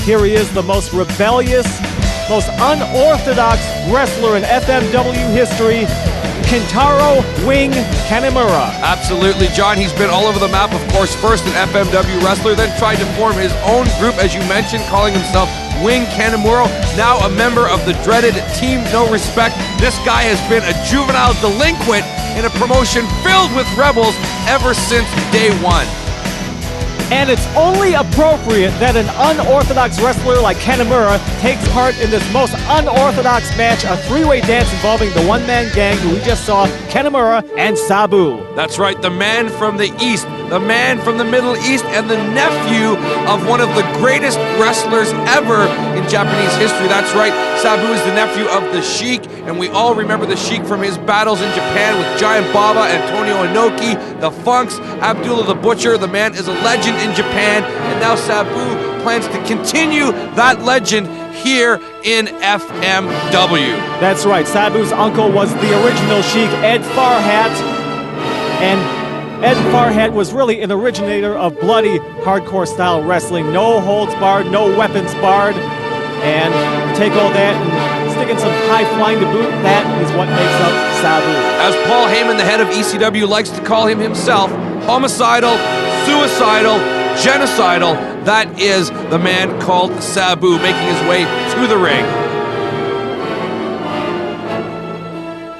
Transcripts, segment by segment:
Here he is, the most rebellious, most unorthodox wrestler in FMW history, Kentaro Wing Kanemura. Absolutely, John. He's been all over the map, of course, first an FMW wrestler, then tried to form his own group, as you mentioned, calling himself Wing Kanemura, now a member of the dreaded Team No Respect. This guy has been a juvenile delinquent in a promotion filled with rebels ever since day one. And it's only appropriate that an unorthodox wrestler like Kanemura takes part in this most unorthodox match, a three-way dance involving the one-man gang who we just saw, Kanemura and Sabu. That's right, the man from the East, the man from the Middle East, and the nephew of one of the greatest wrestlers ever in Japanese history. That's right, Sabu is the nephew of the Sheik, and we all remember the Sheik from his battles in Japan with Giant Baba, Antonio Inoki, the Funks, Abdullah the Butcher. The man is a legend in Japan, and now Sabu plans to continue that legend here in FMW. That's right, Sabu's uncle was the original Sheik, Ed Farhat, and Ed Farhat was really an originator of bloody hardcore style wrestling. No holds barred, no weapons barred, and you take all that and stick in some high flying to boot, that is what makes up Sabu. As Paul Heyman, the head of ECW, likes to call him himself, homicidal, suicidal, genocidal, that is the man called Sabu, making his way to the ring.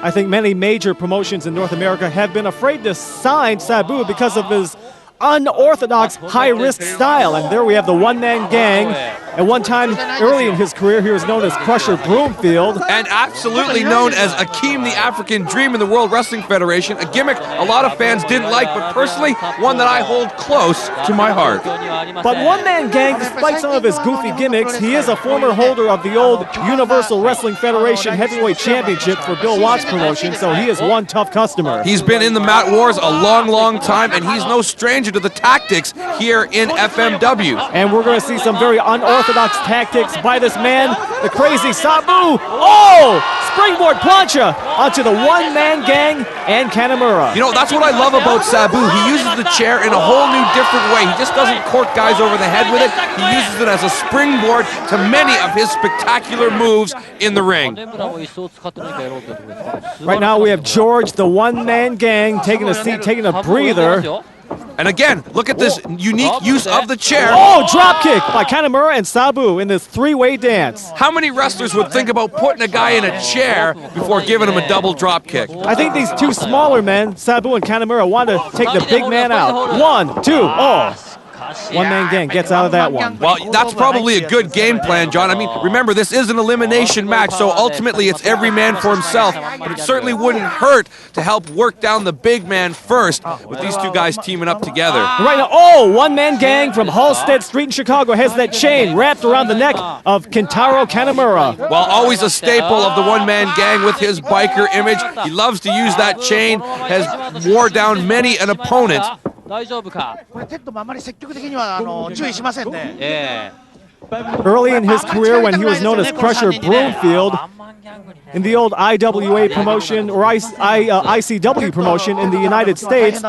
I think many major promotions in North America have been afraid to sign Sabu because of his unorthodox high-risk style. And there we have the one-man gang. At one time early in his career, he was known as Crusher Broomfield. And absolutely known as Akeem the African Dream in the World Wrestling Federation, a gimmick a lot of fans didn't like, but personally, one that I hold close to my heart. But one-man gang, despite some of his goofy gimmicks, he is a former holder of the old Universal Wrestling Federation Heavyweight Championship for Bill Watts promotion, so he is one tough customer. He's been in the mat wars a long, long time, and he's no stranger to the tactics here in FMW. And we're going to see some very unorthodox tactics by this man, the crazy Sabu. Oh! Springboard plancha onto the one-man gang and Kanemura. You know, that's what I love about Sabu. He uses the chair in a whole new different way. He just doesn't cork guys over the head with it. He uses it as a springboard to many of his spectacular moves in the ring. Right now we have George, the one-man gang, taking a seat, taking a breather. And again, look at this unique use of the chair. Oh, drop kick by Kanemura and Sabu in this three-way dance. How many wrestlers would think about putting a guy in a chair before giving him a double drop kick? I think these two smaller men, Sabu and Kanemura, want to take the big man out. 1, 2, oh. One-man gang gets out of that one. Well, that's probably a good game plan, John. I mean, remember, this is an elimination match, so ultimately it's every man for himself. But it certainly wouldn't hurt to help work down the big man first with these two guys teaming up together. Right now, oh, one-man gang from Halstead Street in Chicago has that chain wrapped around the neck of Kentaro Kanemura. Well, always a staple of the one-man gang with his biker image. He loves to use that chain, has wore down many an opponent. Early in his career, when he was known as Crusher Broomfield, in the old IWA promotion or ICW promotion in the United States,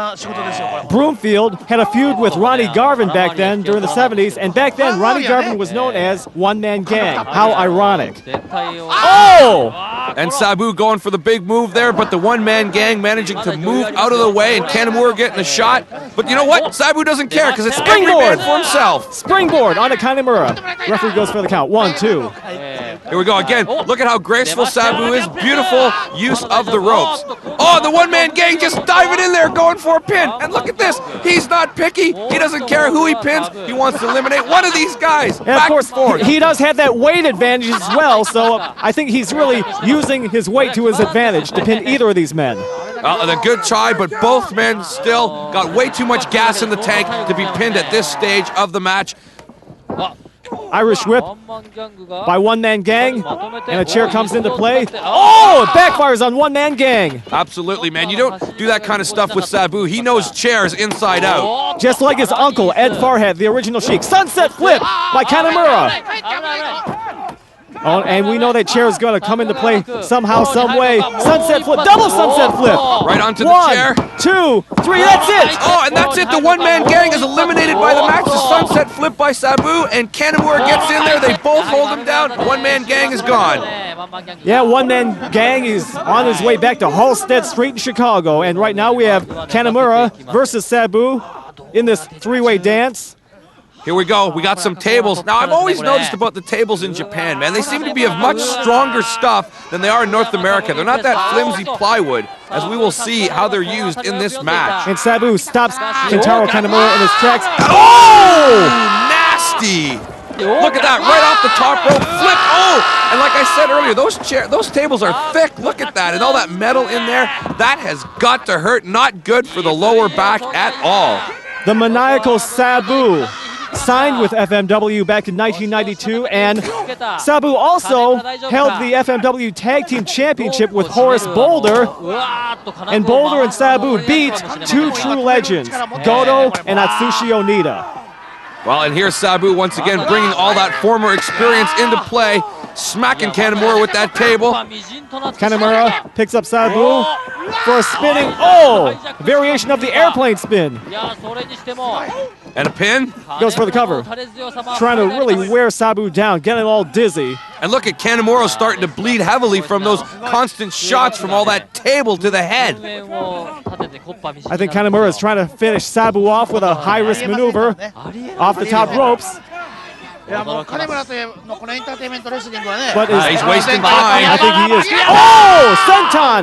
Broomfield had a feud with Ronnie Garvin back then during the 70s, and back then Ronnie Garvin was known as one-man gang. How ironic. Oh! And Sabu going for the big move there, but the one-man gang managing to move out of the way, and Kanemura getting a shot. But you know what? Sabu doesn't care because it's every man for himself. Springboard onto Kanemura. Referee goes for the count. 1, 2. Here we go again. Look at how graceful Sabu is. Beautiful use of the ropes. Oh, the one-man gang just diving in there, going for a pin. And look at this. He's not picky. He doesn't care who he pins. He wants to eliminate one of these guys. And of course, he does have that weight advantage as well, so I think he's really using his weight to his advantage to pin either of these men. A good try, but both men still got way too much gas in the tank to be pinned at this stage of the match. Irish whip by one-man gang, and a chair comes into play. Oh, it backfires on one-man gang. Absolutely, man. You don't do that kind of stuff with Sabu. He knows chairs inside out. Just like his uncle, Ed Farhat, the original Sheik. Sunset flip by Kanemura. Oh, and we know that chair is going to come into play somehow, some way. Sunset flip, double sunset flip. Right onto the chair. 1, 2, 3, that's it. Oh, and that's it. The one-man gang is eliminated by the match. The sunset flip by Sabu, and Kanemura gets in there. They both hold him down. One-man gang is gone. Yeah, one-man gang is on his way back to Halsted Street in Chicago. And right now we have Kanemura versus Sabu in this three-way dance. Here we go. We got some tables. Now, I've always noticed about the tables in Japan, man. They seem to be of much stronger stuff than they are in North America. They're not that flimsy plywood, as we will see how they're used in this match. And Sabu stops Kentaro Kanemura in his tracks. Oh! Nasty! Look at that, right off the top rope, flip, oh! And like I said earlier, those tables are thick, look at that, and all that metal in there, that has got to hurt, not good for the lower back at all. The maniacal Sabu signed with FMW back in 1992, and Sabu also held the FMW Tag Team Championship with Horace Boulder, and Boulder and Sabu beat two true legends, Goto and Atsushi Onita. Well, and here's Sabu once again bringing all that former experience into play, smacking Kanemura with that table. Kanemura picks up Sabu for a spinning, variation of the airplane spin. And a pin. Goes for the cover. Trying to really wear Sabu down, get him all dizzy. And look at Kanemura starting to bleed heavily from those constant shots from all that table to the head. I think Kanemura is trying to finish Sabu off with a high-risk maneuver off the top ropes. But he's wasting time. I think he is. Oh!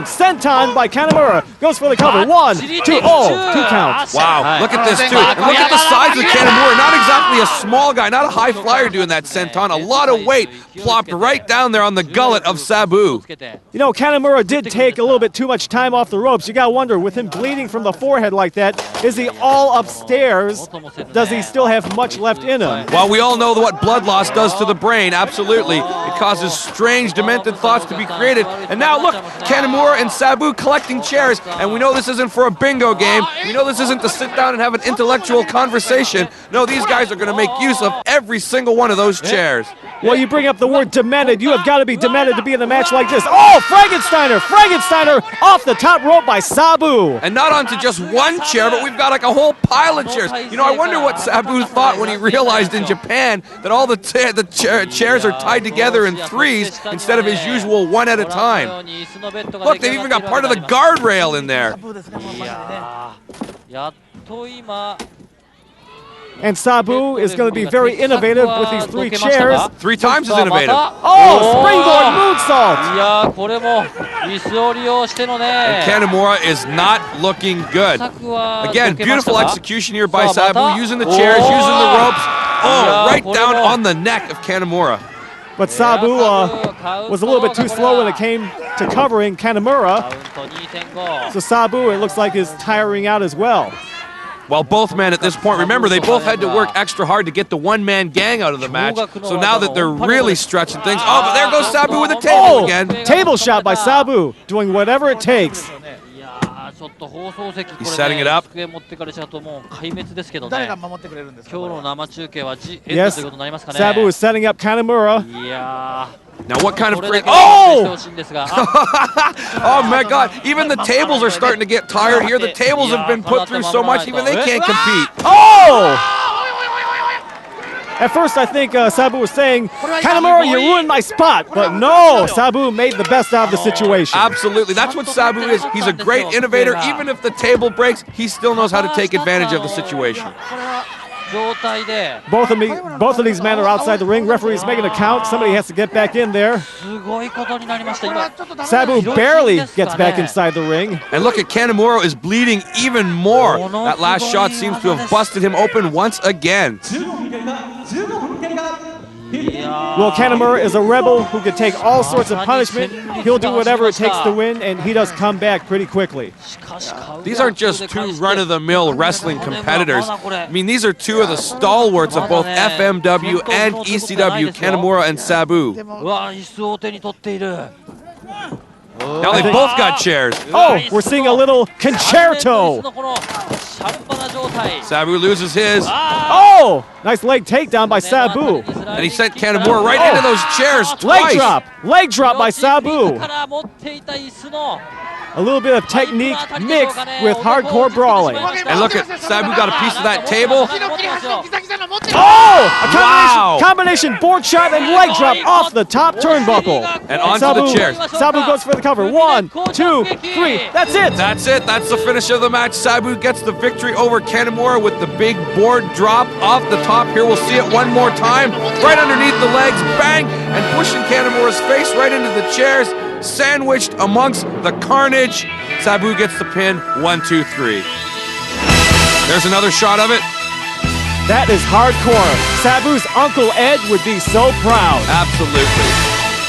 Senton by Kanemura. Goes for the cover. 1, 2, 2 counts. Wow, look at this too. And look at the size of Kanemura. Not exactly a small guy, not a high flyer doing that senton. A lot of weight plopped right down there on the gullet of Sabu. You know, Kanemura did take a little bit too much time off the ropes. You gotta wonder, with him bleeding from the forehead like that, is he all upstairs? Does he still have much left in him? Well, we all know what blood loss does to the brain, absolutely. It causes strange, demented thoughts to be created. And now look, Kanemura and Sabu collecting chairs, and we know this isn't for a bingo game. We know this isn't to sit down and have an intellectual conversation. No, these guys are going to make use of every single one of those chairs. Well, you bring up the word demented. You have got to be demented to be in a match like this. Oh, Frankensteiner off the top rope by Sabu. And not onto just one chair, but we've got like a whole pile of chairs. You know, I wonder what Sabu thought when he realized in Japan that all the chairs are tied together in threes instead of his usual one at a time. Look, they've even got part of the guardrail in there. And Sabu is going to be very innovative with these three chairs. 3 times as innovative. Oh, springboard moonsault! And Kanemura is not looking good. Again, beautiful execution here by Sabu, using the chairs, using the ropes. Oh, right down on the neck of Kanemura. But Sabu was a little bit too slow when it came to covering Kanemura. So Sabu, it looks like, is tiring out as well. Well, both men at this point, remember, they both had to work extra hard to get the one-man gang out of the match. So now that they're really stretching things, oh, but there goes Sabu with a table again. Table shot by Sabu, doing whatever it takes. He's setting it up. Yes, Sabu is setting up Kanemura. Now what kind of oh! Oh my God, even the tables are starting to get tired here. The tables have been put through so much, even they can't compete. Oh! At first I think Sabu was saying, Kanemura, you ruined my spot. But no, Sabu made the best out of the situation. Absolutely, that's what Sabu is. He's a great innovator. Even if the table breaks, he still knows how to take advantage of the situation. Both of these men are outside the ring. Referee's making a count. Somebody has to get back in there. Sabu barely gets back inside the ring. And look at Kanemura is bleeding even more. That last shot seems to have busted him open once again. Well, Kanemura is a rebel who can take all sorts of punishment. He'll do whatever it takes to win, and he does come back pretty quickly. These aren't just two run-of-the-mill wrestling competitors. I mean, these are two of the stalwarts of both FMW and ECW, Kanemura and Sabu. Now they both got chairs. Oh, we're seeing a little concerto. Sabu loses his, Oh, nice leg takedown by Sabu. and he sent Kanemura right into those chairs twice. Leg drop by Sabu. A little bit of technique mixed with hardcore brawling. And look at Sabu got a piece of that table. Oh, Wow. combination board shot and leg drop off the top turnbuckle. And onto the chairs. Sabu goes for the cover. 1, 2, 3. That's it. That's it. That's the finish of the match. Sabu gets the victory over Kanemura with the big board drop off the top here. We'll see it one more time. Right underneath the legs. Bang! And pushing Kanemura's face right into the chairs. Sandwiched amongst the carnage. Sabu gets the pin. 1, 2, 3. There's another shot of it. That is hardcore. Sabu's Uncle Ed would be so proud. Absolutely.